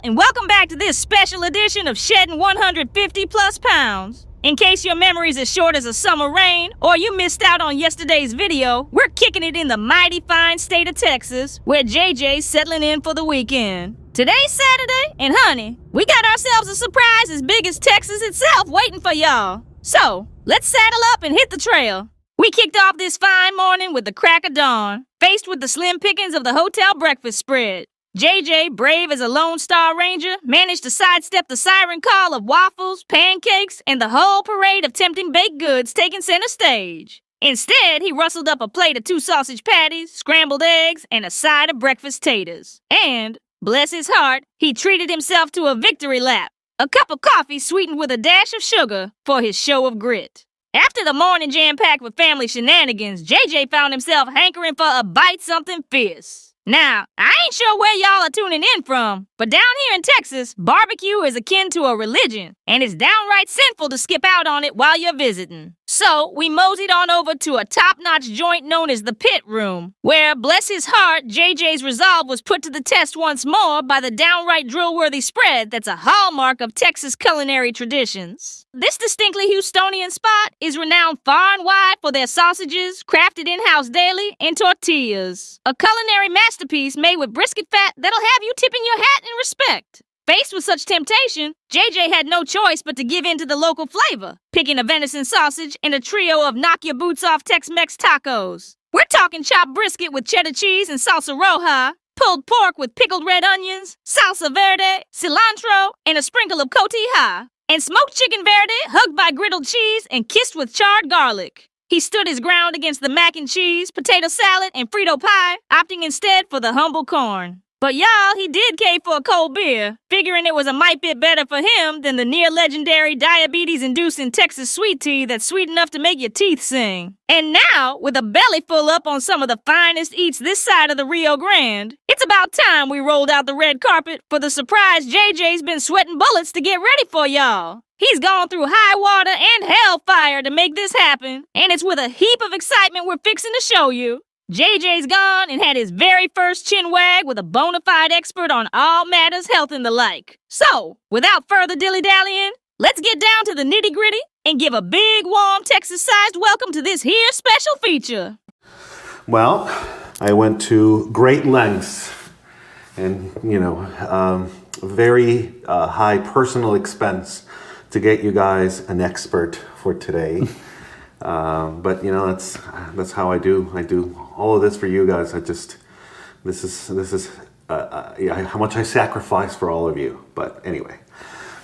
and welcome back to this special edition of Shedding 150 Plus Pounds. In case your memory's as short as a summer rain, or you missed out on yesterday's video, we're kicking it in the mighty fine state of Texas, where JJ's settling in for the weekend. Today's Saturday, and honey, we got ourselves a surprise as big as Texas itself waiting for y'all. So, let's saddle up and hit the trail. We kicked off this fine morning with the crack of dawn, faced with the slim pickings of the hotel breakfast spread. JJ, brave as a Lone Star Ranger, managed to sidestep the siren call of waffles, pancakes, and the whole parade of tempting baked goods taking center stage. Instead, he rustled up a plate of 2 sausage patties, scrambled eggs, and a side of breakfast taters. And, bless his heart, he treated himself to a victory lap, a cup of coffee sweetened with a dash of sugar for his show of grit. After the morning jam-packed with family shenanigans, JJ found himself hankering for a bite something fierce. Now, I ain't sure where y'all are tuning in from, but down here in Texas, barbecue is akin to a religion, and it's downright sinful to skip out on it while you're visiting. So, we moseyed on over to a top-notch joint known as the Pit Room, where, bless his heart, JJ's resolve was put to the test once more by the downright drill-worthy spread that's a hallmark of Texas culinary traditions. This distinctly Houstonian spot is renowned far and wide for their sausages, crafted in-house daily, and tortillas. A culinary masterpiece made with brisket fat that'll have you tipping your hat in respect. Faced with such temptation, JJ had no choice but to give in to the local flavor, picking a venison sausage and a trio of knock-your-boots-off Tex-Mex tacos. We're talking chopped brisket with cheddar cheese and salsa roja, pulled pork with pickled red onions, salsa verde, cilantro, and a sprinkle of cotija, and smoked chicken verde hugged by griddled cheese and kissed with charred garlic. He stood his ground against the mac and cheese, potato salad, and Frito pie, opting instead for the humble corn. But y'all, he did cave for a cold beer, figuring it was a mite bit better for him than the near-legendary diabetes-inducing Texas sweet tea that's sweet enough to make your teeth sing. And now, with a belly full up on some of the finest eats this side of the Rio Grande, it's about time we rolled out the red carpet for the surprise JJ's been sweating bullets to get ready for y'all. He's gone through high water and hellfire to make this happen, and it's with a heap of excitement we're fixing to show you. JJ's gone and had his very first chin wag with a bona fide expert on all matters health and the like. So, without further dilly-dallying, let's get down to the nitty-gritty and give a big, warm, Texas-sized welcome to this here special feature. Well, I went to great lengths and, very high personal expense to get you guys an expert for today. But that's how I do. I do all of this for you guys. This is how much I sacrifice for all of you. But anyway,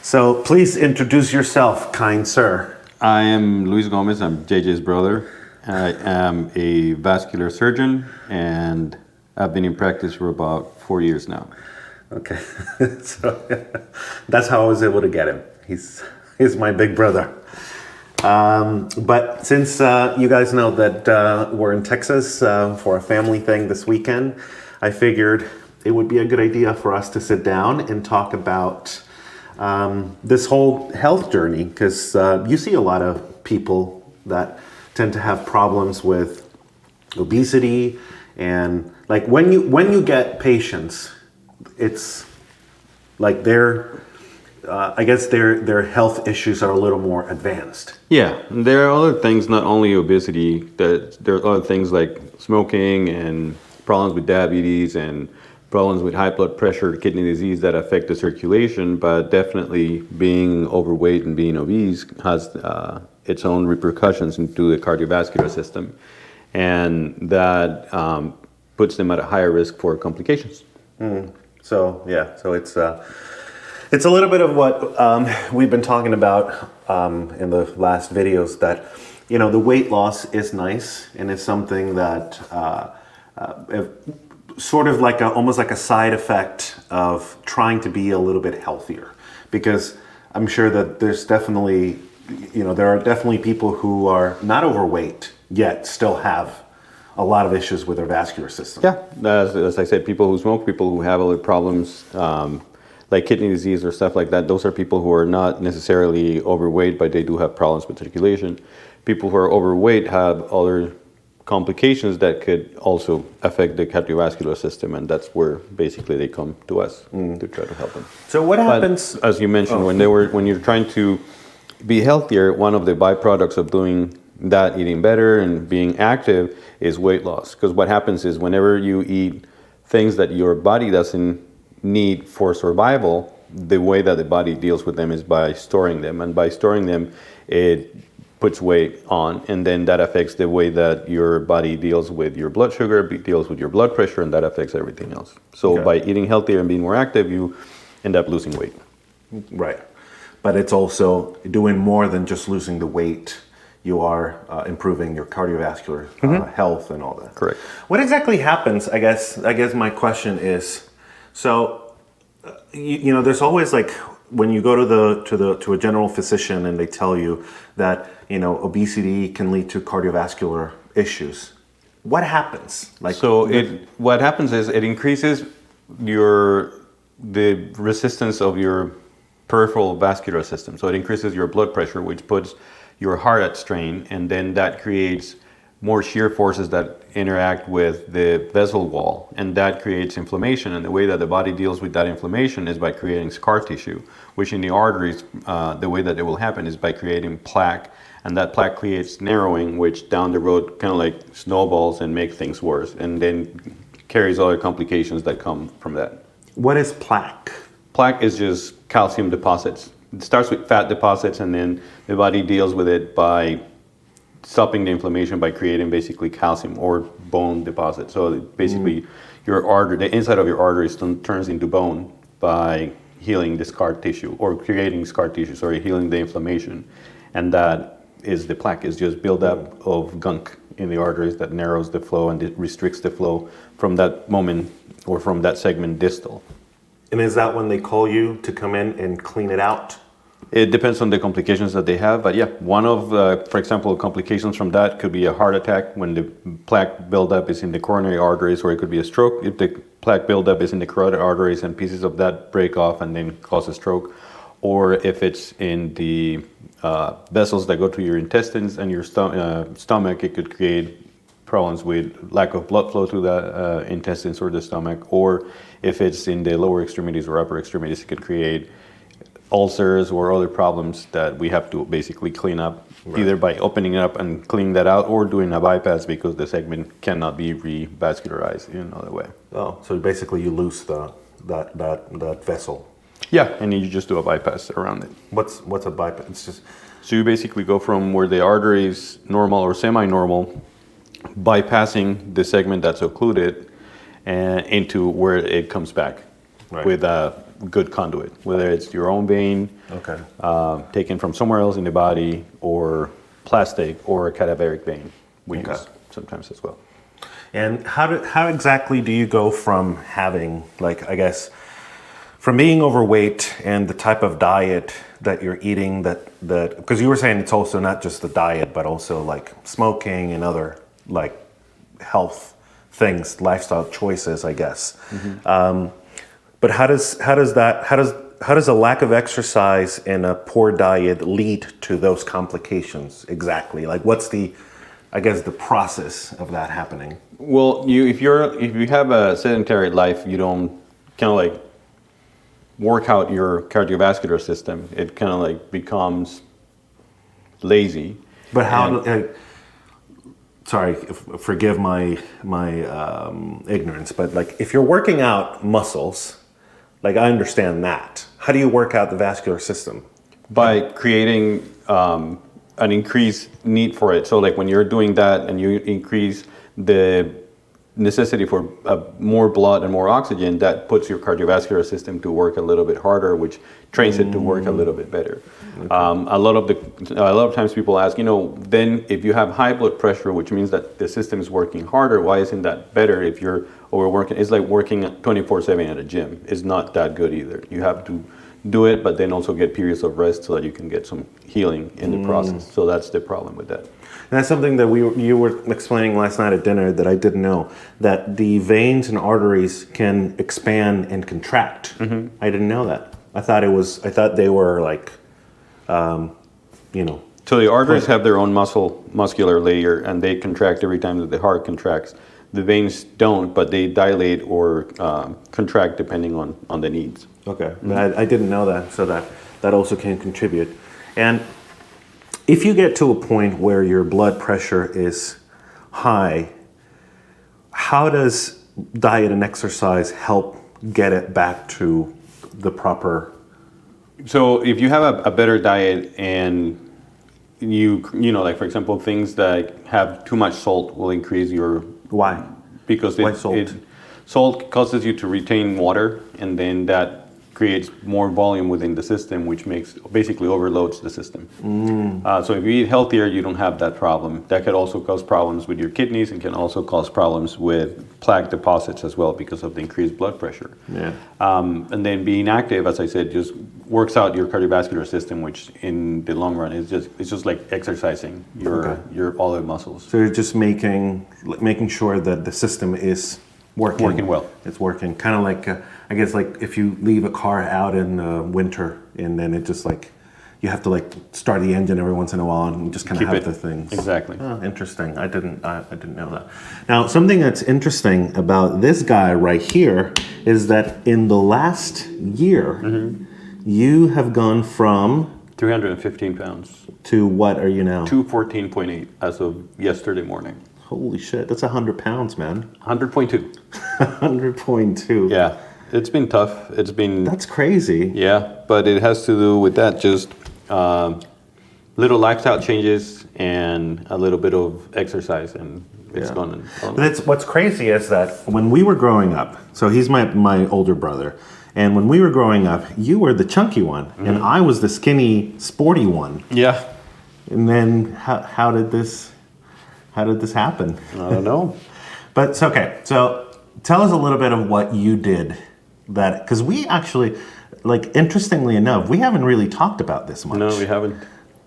so please introduce yourself, kind sir. I am Luis Gomez. I'm JJ's brother. I am a vascular surgeon, and I've been in practice for about 4 years now. Okay, so that's how I was able to get him. He's my big brother. But since you guys know that we're in Texas for a family thing this weekend, I figured it would be a good idea for us to sit down and talk about this whole health journey, because you see a lot of people that tend to have problems with obesity, and like when you get patients, it's like I guess their health issues are a little more advanced. Yeah, there are other things, not only obesity, that there are other things like smoking and problems with diabetes and problems with high blood pressure, kidney disease that affect the circulation, but definitely being overweight and being obese has its own repercussions into the cardiovascular system, and that puts them at a higher risk for complications. So it's a little bit of what we've been talking about in the last videos, that, the weight loss is nice, and it's something that sort of like almost like a side effect of trying to be a little bit healthier. Because I'm sure that there's definitely, there are definitely people who are not overweight yet still have a lot of issues with their vascular system. Yeah, as I said, people who smoke, people who have other problems, like kidney disease or stuff like that, those are people who are not necessarily overweight, but they do have problems with circulation. People who are overweight have other complications that could also affect the cardiovascular system, and that's where basically they come to us to try to help them. So what happens? But as you mentioned, when you're trying to be healthier, one of the byproducts of doing that, eating better and being active, is weight loss. Because what happens is whenever you eat things that your body doesn't need for survival, the way that the body deals with them is by storing them, and by storing them, it puts weight on, and then that affects the way that your body deals with your blood sugar, deals with your blood pressure, and that affects everything else. So by eating healthier and being more active, you end up losing weight. Right. But it's also doing more than just losing the weight. You are improving your cardiovascular health and all that. Correct. What exactly happens? I guess my question is, so you know, there's always like when you go to a general physician and they tell you that, you know, obesity can lead to cardiovascular issues. What happens? Like, so what happens is it increases the resistance of your peripheral vascular system. So it increases your blood pressure, which puts your heart at strain, and then that creates more shear forces that interact with the vessel wall, and that creates inflammation. And the way that the body deals with that inflammation is by creating scar tissue, which in the arteries, the way that it will happen is by creating plaque, and that plaque creates narrowing, which down the road kind of like snowballs and make things worse, and then carries other complications that come from that. what is plaque? Plaque is just calcium deposits. It starts with fat deposits, and then the body deals with it by stopping the inflammation by creating basically calcium or bone deposits. So basically, your artery, the inside of your arteries turns into bone by healing the scar tissue or creating scar tissue. Sorry, healing the inflammation, and that is the plaque. Is just buildup of gunk in the arteries that narrows the flow and it restricts the flow from that moment or from that segment distal. And is that when they call you to come in and clean it out? It depends on the complications that they have, but yeah, one of, for example, complications from that could be a heart attack when the plaque buildup is in the coronary arteries, or it could be a stroke if the plaque buildup is in the carotid arteries and pieces of that break off and then cause a stroke, or if it's in the vessels that go to your intestines and your stomach, it could create problems with lack of blood flow to the intestines or the stomach, or if it's in the lower extremities or upper extremities, it could create ulcers or other problems that we have to basically clean up, either by opening it up and cleaning that out or doing a bypass because the segment cannot be revascularized in another way. Oh, so basically you lose that vessel. Yeah, and you just do a bypass around it. What's a bypass? It's just So you basically go from where the artery is normal or semi-normal, bypassing the segment that's occluded, and into where it comes back with a good conduit, whether it's your own vein, taken from somewhere else in the body, or plastic, or a cadaveric vein we use sometimes as well. And how exactly do you go from having, like, I guess, from being overweight and the type of diet that you're eating, that because you were saying it's also not just the diet, but also like smoking and other like health things, lifestyle choices, I guess. But how does a lack of exercise and a poor diet lead to those complications exactly? Like, what's the process of that happening? Well, if you have a sedentary life, you don't kind of like work out your cardiovascular system. It kind of like becomes lazy. But how? Sorry, forgive my ignorance, but like if you're working out muscles, like I understand that. How do you work out the vascular system? By creating an increased need for it. So like when you're doing that and you increase the necessity for more blood and more oxygen, that puts your cardiovascular system to work a little bit harder, which trains it to work a little bit better. A lot of times people ask, then if you have high blood pressure, which means that the system is working harder, why isn't that better if you're overworking? It's like working 24/7 at a gym. It's not that good either. You have to do it, but then also get periods of rest so that you can get some healing in the process. So that's the problem with that. And that's something that you were explaining last night at dinner that I didn't know, that the veins and arteries can expand and contract. I didn't know that. I thought they were like, So the arteries have their own muscular layer, and they contract every time that the heart contracts. The veins don't, but they dilate or contract depending on the needs. Okay, I didn't know that, so that also can contribute. And if you get to a point where your blood pressure is high, how does diet and exercise help get it back to the proper? So if you have a better diet and you know, like for example, things that have too much salt will increase your... Why? Because Why salt? Salt causes you to retain water, and then that creates more volume within the system, which basically overloads the system. So if you eat healthier, you don't have that problem. That could also cause problems with your kidneys and can also cause problems with plaque deposits as well because of the increased blood pressure. Yeah. And then being active, as I said, just works out your cardiovascular system, which in the long run is just like exercising your all the muscles. So you're just making sure that the system is working well. It's working, kind of like I guess like if you leave a car out in winter and then it just like you have to like start the engine every once in a while and just kind of have the things. Exactly. Oh, interesting. I didn't know that. Now, something that's interesting about this guy right here is that in the last year, you have gone from 315 pounds to what are you now? 214.8 as of yesterday morning. Holy shit, that's 100 pounds, man. 100.2. 100.2. Yeah, it's been tough. That's crazy. Yeah, but it has to do with that, just little lifestyle changes and a little bit of exercise, and it's gone. What's crazy is that when we were growing up, so he's my older brother, and when we were growing up, you were the chunky one, and I was the skinny, sporty one. Yeah. And then how did this happen? I don't know. But it's okay. So tell us a little bit of what you did because we actually, like, interestingly enough, we haven't really talked about this much. No, we haven't.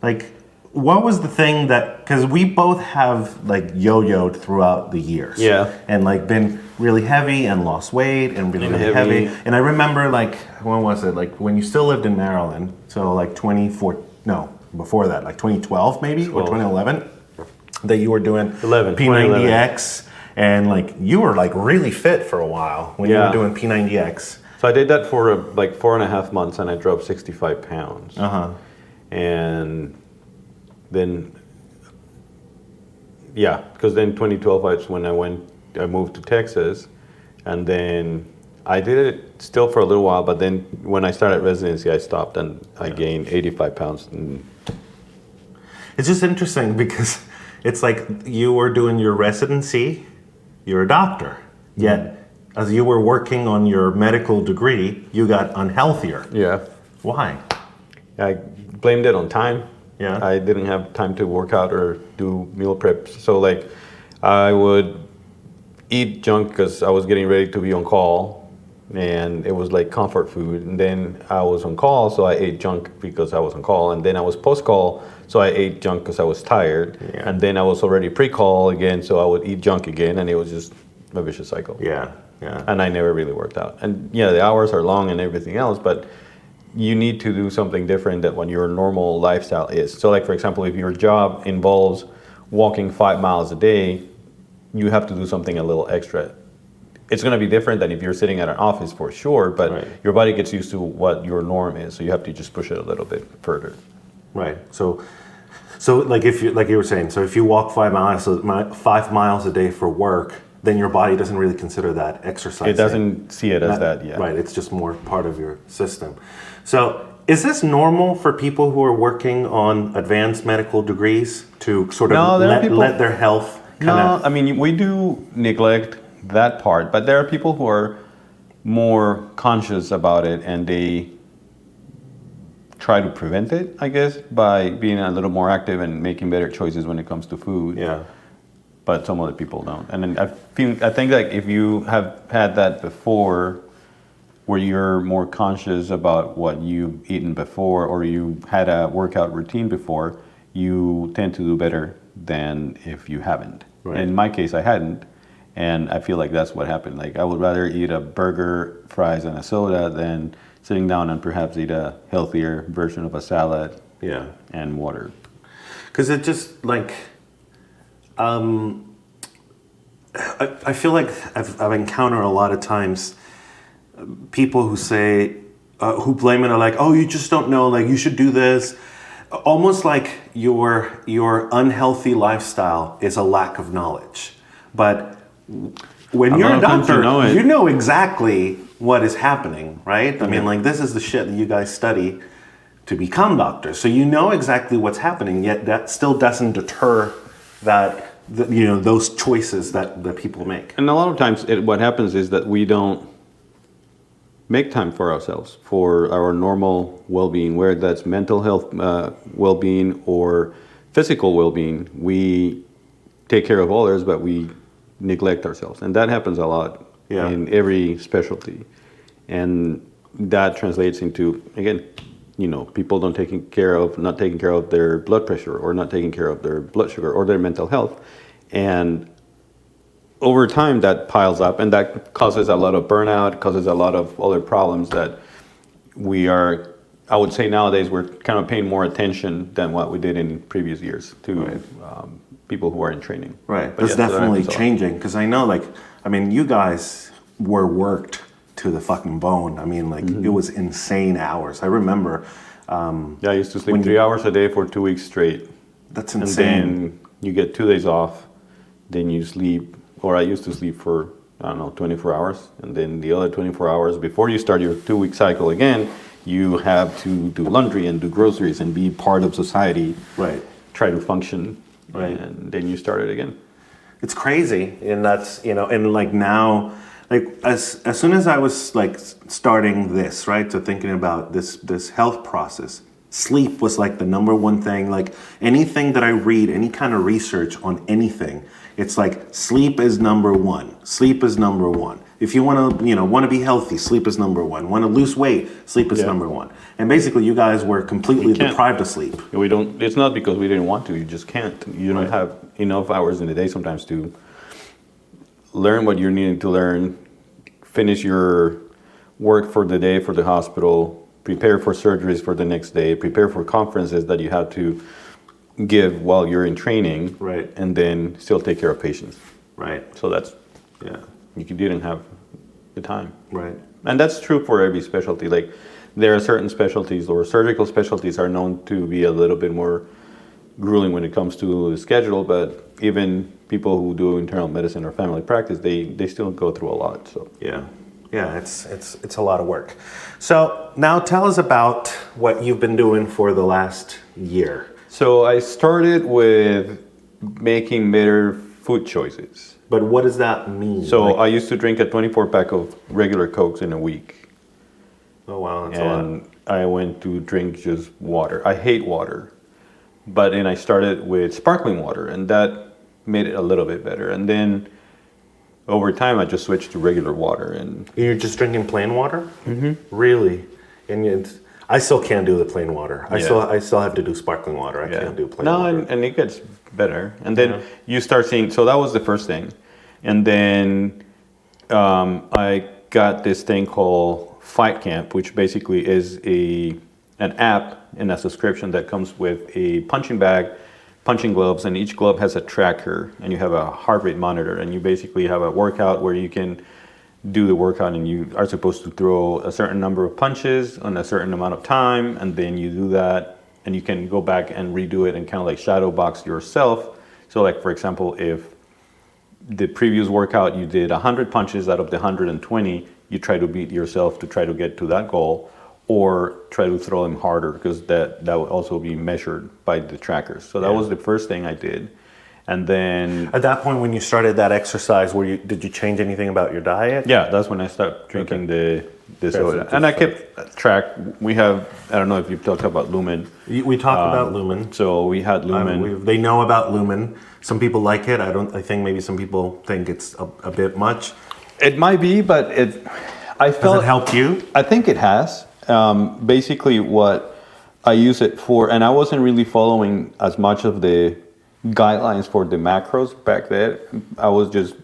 Like, what was the thing because we both have like yo-yoed throughout the years. Yeah. And like been really heavy and lost weight and really heavy. And I remember like, when was it? Like when you still lived in Maryland. So like before that, like 2012 maybe, or 2011. That you were doing P90X, and like you were like really fit for a while when you were doing P90X. So I did that for like 4.5 months, and I dropped 65 pounds. And then, because then 2012 was when I moved to Texas, and then I did it still for a little while, but then when I started residency, I stopped and I gained 85 pounds. It's just interesting because it's like you were doing your residency, you're a doctor, yet as you were working on your medical degree, you got unhealthier. Yeah. Why? I blamed it on time. Yeah. I didn't have time to work out or do meal preps. So like I would eat junk because I was getting ready to be on call, and it was like comfort food. And then I was on call, so I ate junk because I was on call. And then I was post-call, so I ate junk because I was tired. Yeah. And then I was already pre-call again, so I would eat junk again, and it was just a vicious cycle. Yeah. And I never really worked out. And the hours are long and everything else, but you need to do something different than what your normal lifestyle is. So like, for example, if your job involves walking 5 miles a day, you have to do something a little extra. It's going to be different than if you're sitting at an office for sure, but your body gets used to what your norm is, so you have to just push it a little bit further. Right. So like you were saying, so if you walk 5 miles a day for work, then your body doesn't really consider that exercise. It doesn't see it as that yet. Right. It's just more part of your system. So is this normal for people who are working on advanced medical degrees to sort of let their health I mean, we do neglect that part, but there are people who are more conscious about it, and they try to prevent it, I guess, by being a little more active and making better choices when it comes to food. Yeah. But some other people don't. And then I think that if you have had that before, where you're more conscious about what you've eaten before, or you had a workout routine before, you tend to do better than if you haven't. Right. In my case, I hadn't, and I feel like that's what happened. Like, I would rather eat a burger, fries, and a soda than sitting down and perhaps eat a healthier version of a salad and water. Because it just like, I feel like I've encountered a lot of times people who say, who blame it, are like, oh, you just don't know, like you should do this. Almost like your unhealthy lifestyle is a lack of knowledge. But when you're a doctor, you know exactly what is happening, right? I mean, like this is the shit that you guys study to become doctors. So you know exactly what's happening, yet that still doesn't deter that, those choices that people make. And a lot of times what happens is that we don't make time for ourselves, for our normal well-being, whether that's mental health well-being or physical well-being. We take care of others, but we neglect ourselves. And that happens a lot in every specialty. And that translates into, again, people not taking care of their blood pressure, or not taking care of their blood sugar or their mental health. And over time that piles up, and that causes a lot of burnout, causes a lot of other problems that I would say nowadays we're kind of paying more attention than what we did in previous years to people who are in training. Right, but it's definitely changing, because I know, you guys were worked to the fucking bone. I mean, it was insane hours. I remember. I used to sleep 3 hours a day for 2 weeks straight. That's insane. And then you get 2 days off, then you sleep, or I used to sleep for, 24 hours. And then the other 24 hours before you start your 2-week cycle again, you have to do laundry and do groceries and be part of society. Right. Try to function. Right. And then you start it again. It's crazy. And that's, and now, as soon as I was starting this, right, so thinking about this health process, sleep was the number one thing. Anything that I read, any kind of research on anything, it's sleep is number one. Sleep is number one. If you want to be healthy, sleep is number one. Want to lose weight, sleep is number one. And basically, you guys were completely deprived of sleep. We don't. It's not because we didn't want to. You just can't. You don't have enough hours in the day sometimes to learn what you're needing to learn, finish your work for the day for the hospital, prepare for surgeries for the next day, prepare for conferences that you have to give while you're in training, right, and then still take care of patients. Right. So that's, you didn't have the time. Right. And that's true for every specialty. There are certain specialties, or surgical specialties are known to be a little bit more grueling when it comes to the schedule, but even people who do internal medicine or family practice, they still go through a lot. So it's a lot of work. So now tell us about what you've been doing for the last year. So I started with making better food choices. But what does that mean? So I used to drink a 24-pack of regular Cokes in a week. Oh wow, that's a lot. And I went to drink just water. I hate water. But then I started with sparkling water, and that made it a little bit better. And then over time, I just switched to regular water. And you're just drinking plain water? Mm-hmm. Really? And I still can't do the plain water. I still have to do sparkling water. I can't do plain water. No, and it gets better. And then you start seeing. So that was the first thing, and then I got this thing called Fight Camp, which basically is an app and a subscription that comes with a punching bag, punching gloves, and each glove has a tracker, and you have a heart rate monitor, and you basically have a workout where you can do the workout, and you are supposed to throw a certain number of punches on a certain amount of time, and then you do that, and you can go back and redo it and kind of shadow box yourself. So for example, if the previous workout you did 100 punches out of the 120, you try to beat yourself to try to get to that goal, or try to throw them harder, because that would also be measured by the trackers. So that was the first thing I did. And then at that point, when you started that exercise, did you change anything about your diet? Yeah, that's when I started drinking the soda. And I kept track. We have, I don't know if you've talked about Lumen. We talked about Lumen. So we had Lumen. They know about Lumen. Some people like it. I think maybe some people think it's a bit much. It might be, but has it helped you? I think it has. Basically what I use it for, and I wasn't really following as much of the guidelines for the macros back then. I was just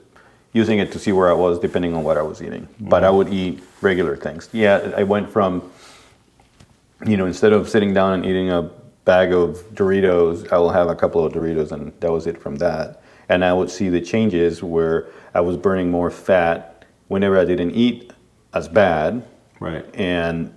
using it to see where I was depending on what I was eating. But I would eat regular things. Yeah, I went from, instead of sitting down and eating a bag of Doritos, I will have a couple of Doritos, and that was it from that. And I would see the changes where I was burning more fat whenever I didn't eat as bad. Right. And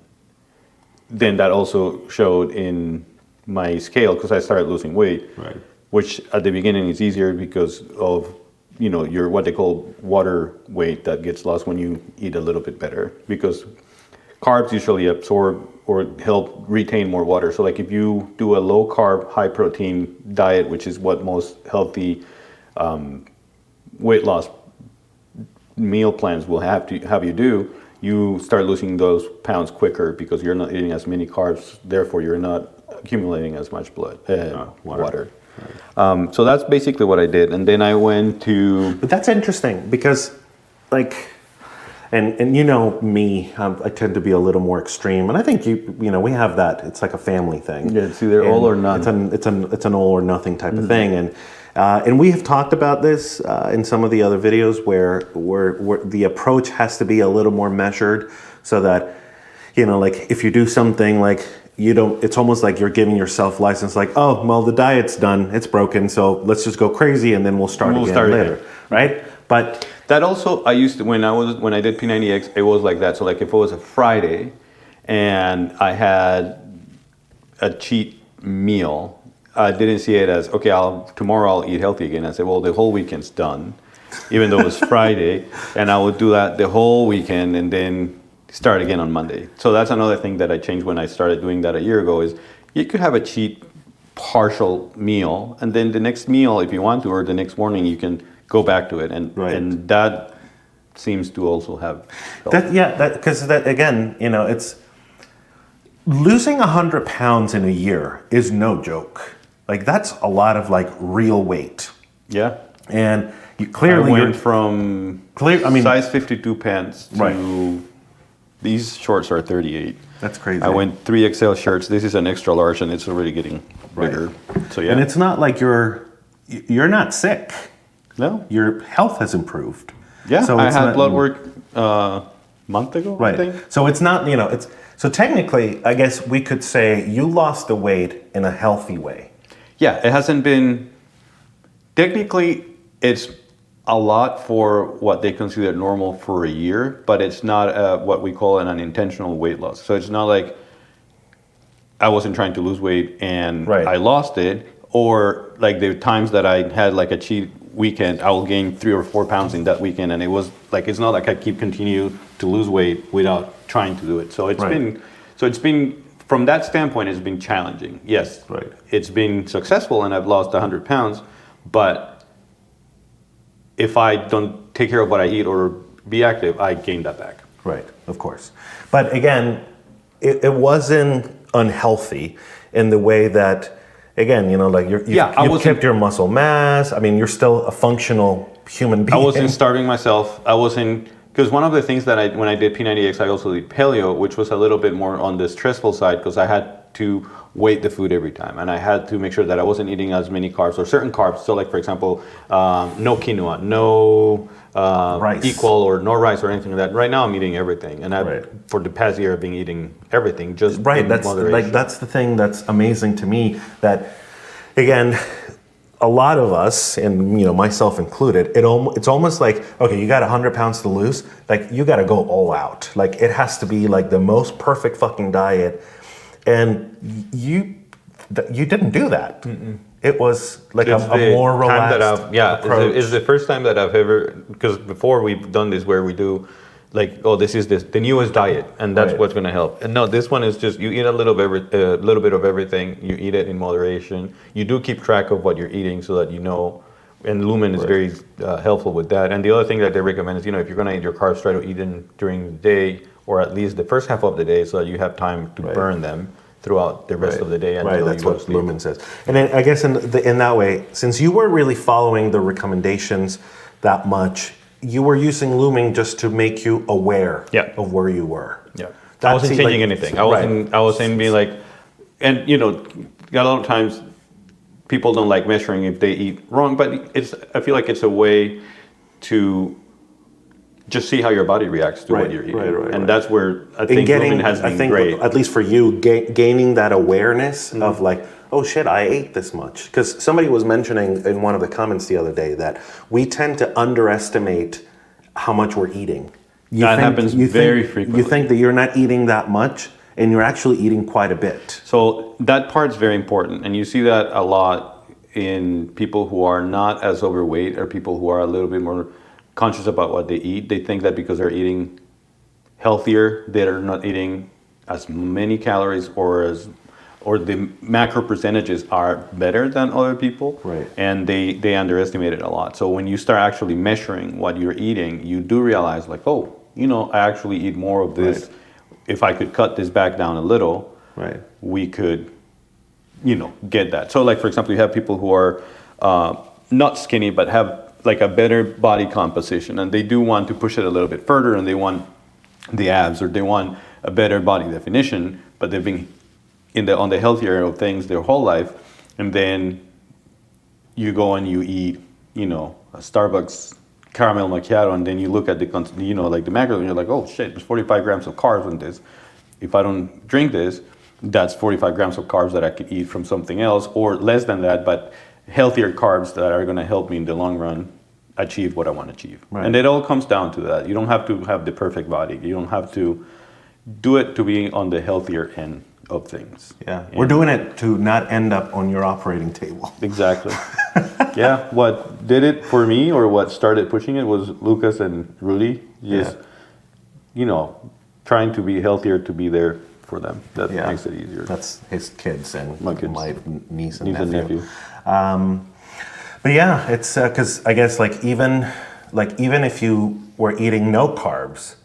then that also showed in my scale because I started losing weight. Right. Which at the beginning is easier because of, your what they call water weight that gets lost when you eat a little bit better, because carbs usually absorb or help retain more water. So like if you do a low carb, high protein diet, which is what most healthy weight loss meal plans will have you do, you start losing those pounds quicker because you're not eating as many carbs, therefore you're not accumulating as much water. Right. So that's basically what I did, and then I went to. But that's interesting because, like, and you know me, I tend to be a little more extreme, and I think we have that. It's like a family thing. Yeah, it's either all or none. It's an all or nothing type of thing, and we have talked about this in some of the other videos where the approach has to be a little more measured, so that like if you do something like. It's almost like you're giving yourself license, like, oh, well, the diet's done, it's broken, so let's just go crazy and then we'll start again later, right? But that also, I used to, when I did P90X, it was like that. So like if it was a Friday and I had a cheat meal, I didn't see it as, okay, tomorrow I'll eat healthy again. I said, well, the whole weekend's done, even though it was Friday, and I would do that the whole weekend and then start again on Monday. So that's another thing that I changed when I started doing that a year ago is you could have a cheat partial meal and then the next meal, if you want to, or the next morning, you can go back to it. And that seems to also have helped. Because again, it's losing 100 pounds in a year is no joke. Like that's a lot of like real weight. Yeah. And you clearly went from size 52 pants to these shorts are 38. That's crazy. I went 3XL shirts. This is an extra large, and it's already getting bigger. Right. So yeah. And it's not like you're not sick. No. Your health has improved. Yeah. So I had blood work month ago. Right. I think. So it's not so technically, I guess we could say you lost the weight in a healthy way. Yeah. It hasn't been. Technically, it's a lot for what they consider normal for a year, but it's not what we call an unintentional weight loss. So it's not like I wasn't trying to lose weight and I lost it, or like the times that I had like a cheat weekend, I will gain 3 or 4 pounds in that weekend, and it was like it's not like I continue to lose weight without trying to do it. So it's been from that standpoint, it's been challenging. Yes, it's been successful, and I've lost 100 pounds, but if I don't take care of what I eat or be active, I gain that back. Right, of course. But again, it wasn't unhealthy in the way that, again, like you've kept your muscle mass. I mean, you're still a functional human being. I wasn't starving myself. Because one of the things that when I did P90X, I also did paleo, which was a little bit more on the stressful side because I had to weight the food every time, and I had to make sure that I wasn't eating as many carbs or certain carbs. So like, for example, no quinoa, no rice. Equal or no rice or anything like that. Right now I'm eating everything, and for the past year I've been eating everything, just in moderation. That's the thing that's amazing to me, that again, a lot of us, and myself included, it's almost like, okay, you got 100 pounds to lose, like you got to go all out. Like it has to be like the most perfect fucking diet. And you didn't do that. Mm-mm. It was like a more relaxed approach. It's the first time that I've ever, because before we've done this where we do like, oh, this is the newest diet, and that's what's going to help. And no, this one is just you eat a little bit of everything. You eat it in moderation. You do keep track of what you're eating so that you know. And Lumen is very helpful with that. And the other thing that they recommend is, if you're going to eat your carbs, try to eat them during the day, or at least the first half of the day, so that you have time to burn them throughout the rest of the day. That's what Lumen says. And then I guess in that way, since you weren't really following the recommendations that much, you were using Lumen just to make you aware of where you were. Yeah, I wasn't changing anything. I wasn't being like, and a lot of times people don't like measuring if they eat wrong, but I feel like it's a way to just see how your body reacts to what you're eating. And that's where I think movement has been great. At least for you, gaining that awareness of like, oh shit, I ate this much. Because somebody was mentioning in one of the comments the other day that we tend to underestimate how much we're eating. That happens very frequently. You think that you're not eating that much, and you're actually eating quite a bit. So that part's very important. And you see that a lot in people who are not as overweight or people who are a little bit more conscious about what they eat. They think that because they're eating healthier, they're not eating as many calories or the macro percentages are better than other people. Right. And they underestimate it a lot. So when you start actually measuring what you're eating, you do realize like, oh, I actually eat more of this. Right. If I could cut this back down a little, right, we could, get that. So like, for example, you have people who are not skinny, but have like a better body composition, and they do want to push it a little bit further, and they want the abs, or they want a better body definition, but they've been on the healthier of things their whole life, and then you go and you eat, a Starbucks caramel macchiato, and then you look at the like the macros, and you're like, oh shit, there's 45 grams of carbs in this. If I don't drink this, that's 45 grams of carbs that I could eat from something else, or less than that, but healthier carbs that are going to help me in the long run achieve what I want to achieve. Right. And it all comes down to that. You don't have to have the perfect body. You don't have to do it to be on the healthier end of things. Yeah, we're doing it to not end up on your operating table. Exactly. Yeah, what did it for me, or what started pushing it, was Lucas and Rudy. Just, trying to be healthier, to be there for them. That makes it easier. That's his kids and my niece and nephew. And but yeah, it's because I guess even if you were eating no carbs,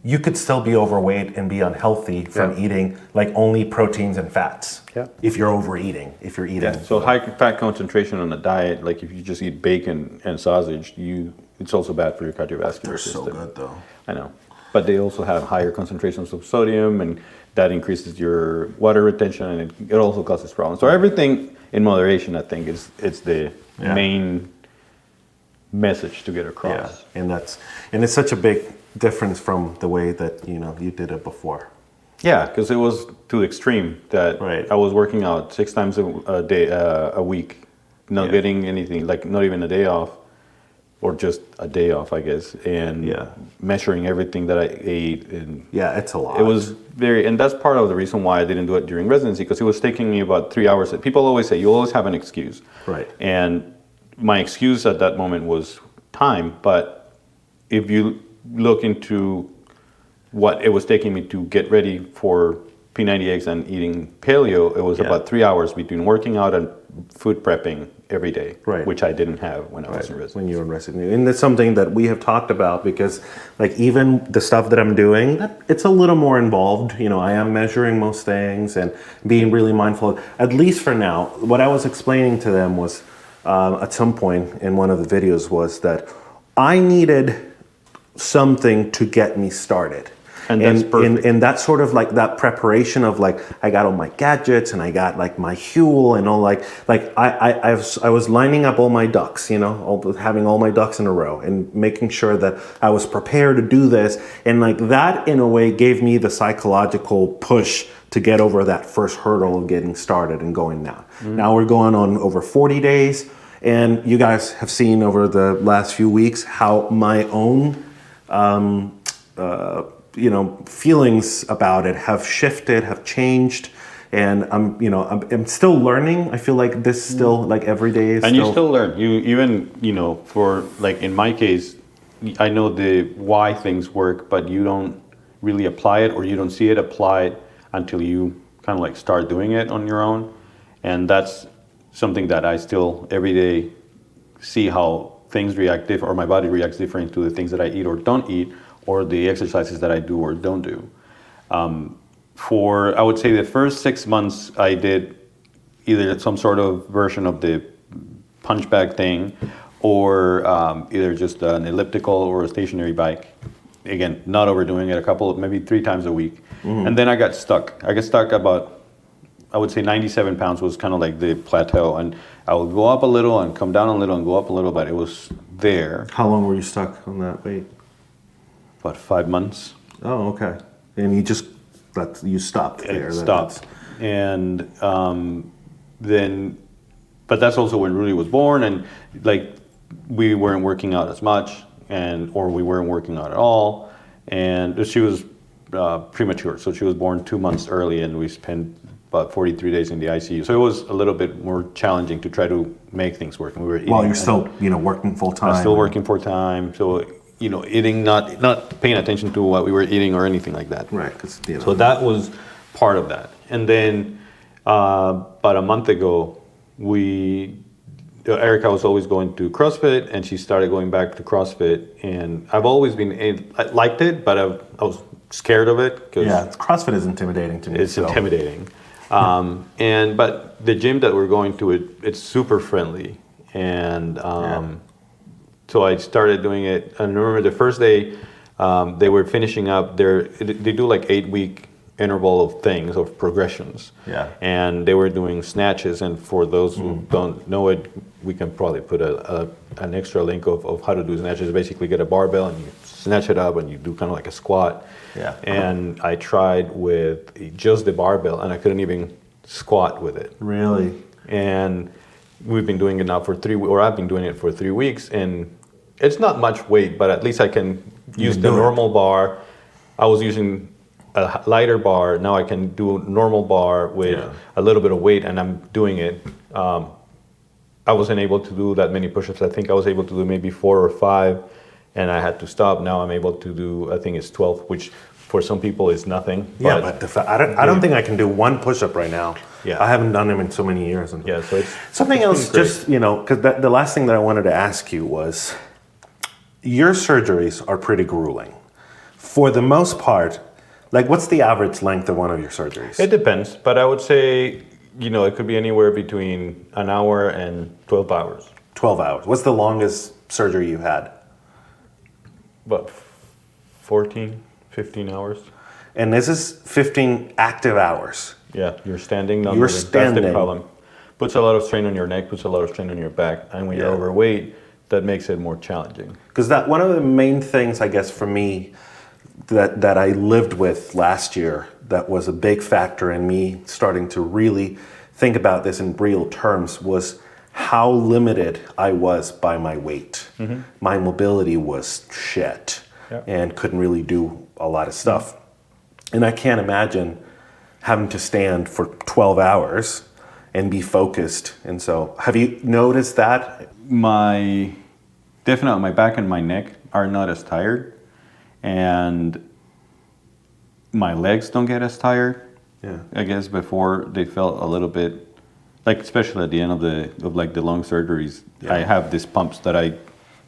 you could still be overweight and be unhealthy from eating like only proteins and fats. Yeah. If you're overeating, if you're eating. Yeah. So high fat concentration on a diet, like if you just eat bacon and sausage, it's also bad for your cardiovascular system. They're so good though. I know. But they also have higher concentrations of sodium, and that increases your water retention, and it also causes problems. So everything in moderation, I think, it's the main message to get across. Yeah. And it's such a big difference from the way that you did it before. Yeah, because it was to the extreme that I was working out 6 times a week, not getting anything, like not even a day off, or just a day off, I guess, and measuring everything that I ate. And it's a lot. It was and that's part of the reason why I didn't do it during residency, because it was taking me about 3 hours. People always say, you always have an excuse. Right. And my excuse at that moment was time, but if you look into what it was taking me to get ready for P90X and eating paleo, it was about 3 hours between working out and food prepping every day, which I didn't have when I was in residency. When you were in residency. And that's something that we have talked about, because even the stuff that I'm doing, it's a little more involved. I am measuring most things and being really mindful, at least for now. What I was explaining to them was, at some point in one of the videos, was that I needed something to get me started. And that's perfect. And that's sort of like that preparation of I got all my gadgets and I got my Huel and all I was lining up all my ducks, having all my ducks in a row and making sure that I was prepared to do this. And that in a way gave me the psychological push to get over that first hurdle of getting started and going down. Mm-hmm. Now we're going on over 40 days, and you guys have seen over the last few weeks how my own feelings about it have shifted, have changed, and I'm still learning. I feel like this still every day is. And you still learn. You even for in my case, I know the why things work, but you don't really apply it, or you don't see it applied until you kind of start doing it on your own, and that's something that I still every day see how things react different, or my body reacts different to the things that I eat or don't eat, or the exercises that I do or don't do. For, I would say, the first 6 months, I did either some sort of version of the punch bag thing, or either just an elliptical or a stationary bike. Again, not overdoing it, maybe 3 times a week. Mm-hmm. And then I got stuck. I got stuck about, I would say 97 pounds was kind of the plateau. And I would go up a little and come down a little and go up a little, but it was there. How long were you stuck on that weight? about 5 months. Oh, okay. And you stopped there. It stopped. And then, but that's also when Rudy was born, and like we weren't working out as much, or we weren't working out at all. And she was premature, so she was born 2 months early, and we spent about 43 days in the ICU. So it was a little bit more challenging to try to make things work. And we were eating, while you're still, working full time. I was still working full time, so eating, not paying attention to what we were eating or anything like that. Right. 'Cause, So that was part of that. And then about a month ago, Erica was always going to CrossFit, and she started going back to CrossFit. And I've always I liked it, but I was scared of it. Yeah, CrossFit is intimidating to me. It's intimidating. But the gym that we're going to, it's super friendly. And so I started doing it. And I remember the first day, they were finishing up they do like 8-week interval of things, of progressions. Yeah. And they were doing snatches. And for those who don't know it, we can probably put an extra link of how to do snatches. Basically get a barbell and you snatch it up and you do kind of like a squat. Yeah. And I tried with just the barbell and I couldn't even squat with it. Really? And we've been doing it now for I've been doing it for 3 weeks, and it's not much weight, but at least I can use the normal bar. I was using a lighter bar. Now I can do a normal bar with a little bit of weight, and I'm doing it. I wasn't able to do that many push-ups. I think I was able to do maybe 4 or 5, and I had to stop. Now I'm able to do, I think it's 12, which for some people is nothing. Yeah, but I don't think I can do one push-up right now. Yeah. I haven't done them in so many years. Yeah, so it's something else. Just because the last thing that I wanted to ask you was, your surgeries are pretty grueling. For the most part, like, what's the average length of one of your surgeries? It depends, but I would say, it could be anywhere between an hour and 12 hours. 12 hours. What's the longest surgery you had? About 14, 15 hours. And this is 15 active hours. Yeah, you're standing. You're standing. That's the problem. Puts a lot of strain on your neck, puts a lot of strain on your back. And when you're overweight, that makes it more challenging. Because one of the main things, I guess, for me, that I lived with last year, that was a big factor in me starting to really think about this in real terms, was how limited I was by my weight. Mm-hmm. My mobility was shit and couldn't really do a lot of stuff. Mm-hmm. And I can't imagine having to stand for 12 hours and be focused. And so, have you noticed that? Definitely my back and my neck are not as tired, and my legs don't get as tired. Yeah. I guess before they felt a little bit, like especially at the end of the long surgeries, I have these pumps that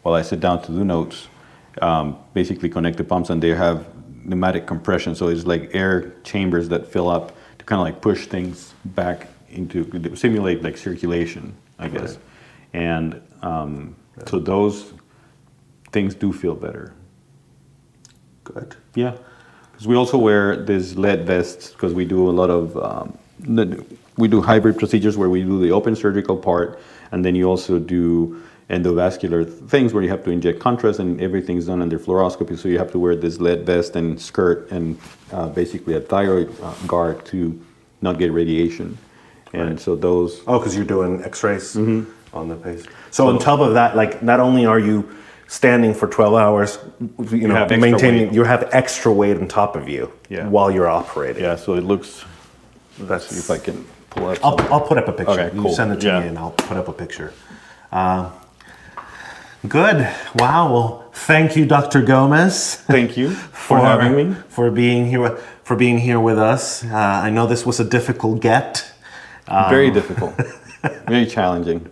while I sit down to do notes, basically connect the pumps, and they have pneumatic compression. So it's like air chambers that fill up to kind of like push things back into, simulate like circulation, I guess. Right. And so those things do feel better. Good. Yeah. Because we also wear these lead vests because we do a lot of, we do hybrid procedures where we do the open surgical part, and then you also do endovascular things where you have to inject contrast, and everything's done under fluoroscopy. So you have to wear this lead vest and skirt and basically a thyroid guard to not get radiation. And so those... Oh, because you're doing x-rays on the patient. So on top of that, like, not only are you standing for 12 hours, maintaining, you have extra weight on top of you while you're operating. Yeah, so it looks... Let's see if I can pull up. I'll put up a picture. Okay, cool. You send it to me and I'll put up a picture. Good. Wow. Well, thank you, Dr. Gomez. Thank you for having me. For being here with us. I know this was a difficult get. Very difficult. Very challenging.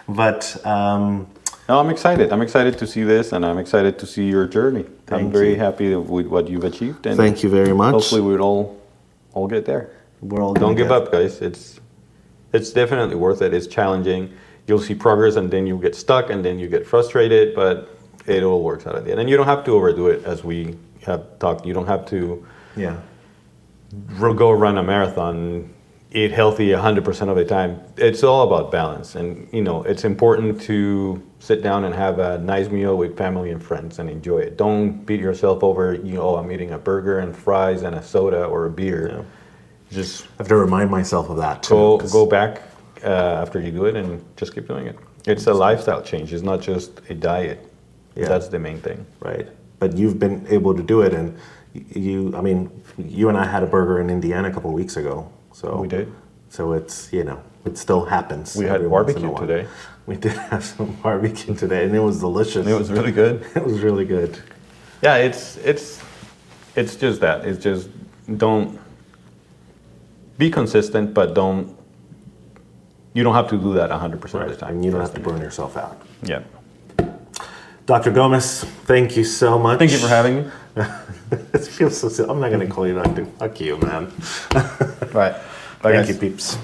But no, I'm excited. I'm excited to see this, and I'm excited to see your journey. I'm very happy with what you've achieved. And thank you very much. Hopefully we'll all get there. Don't give up, guys. It's definitely worth it. It's challenging. You'll see progress, and then you'll get stuck, and then you get frustrated, but it all works out at the end. And you don't have to overdo it, as we have talked. You don't have to go run a marathon eat healthy 100% of the time. It's all about balance. And, you know, it's important to sit down and have a nice meal with family and friends and enjoy it. Don't beat yourself over, you know, oh, I'm eating a burger and fries and a soda or a beer. Yeah. Just I have to remind myself of that too. go back after you do it and just keep doing it. It's a lifestyle change. It's not just a diet. Yeah. That's the main thing. Right. But you've been able to do it, and I mean, you and I had a burger in Indiana a couple of weeks ago. So We did. So it's, you know, it still happens. We had every once in a barbecue while. today. We did have some barbecue today, and it was delicious. It was really good. It was really good. Yeah, it's just that. It's just don't be consistent, but you don't have to do that 100% of the time. And you don't have to burn yourself out. Yeah. Dr. Gomez, thank you so much. Thank you for having me. It feels so silly. I'm not going to call you Dr. Fuck you, man. Right. Bye, Thank guys. you, peeps.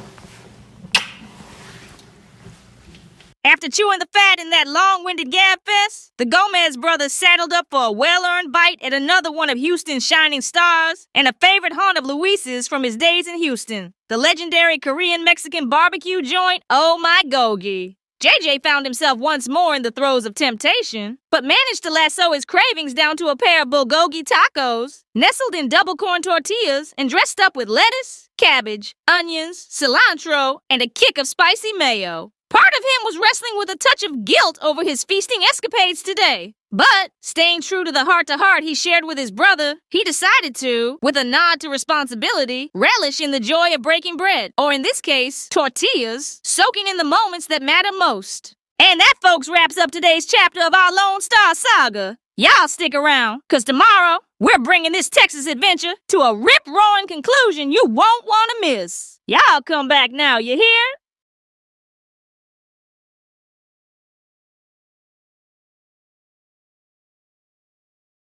After chewing the fat in that long-winded gab fest, the Gomez brothers saddled up for a well-earned bite at another one of Houston's shining stars and a favorite haunt of Luis's from his days in Houston, the legendary Korean-Mexican barbecue joint, Oh My Gogi. JJ found himself once more in the throes of temptation, but managed to lasso his cravings down to a pair of bulgogi tacos, nestled in double corn tortillas and dressed up with lettuce, cabbage, onions, cilantro, and a kick of spicy mayo. Part of him was wrestling with a touch of guilt over his feasting escapades today. But, staying true to the heart-to-heart he shared with his brother, he decided to, with a nod to responsibility, relish in the joy of breaking bread, or in this case, tortillas, soaking in the moments that matter most. And that, folks, wraps up today's chapter of our Lone Star Saga. Y'all stick around, cause tomorrow, we're bringing this Texas adventure to a rip-roaring conclusion you won't want to miss. Y'all come back now, you hear?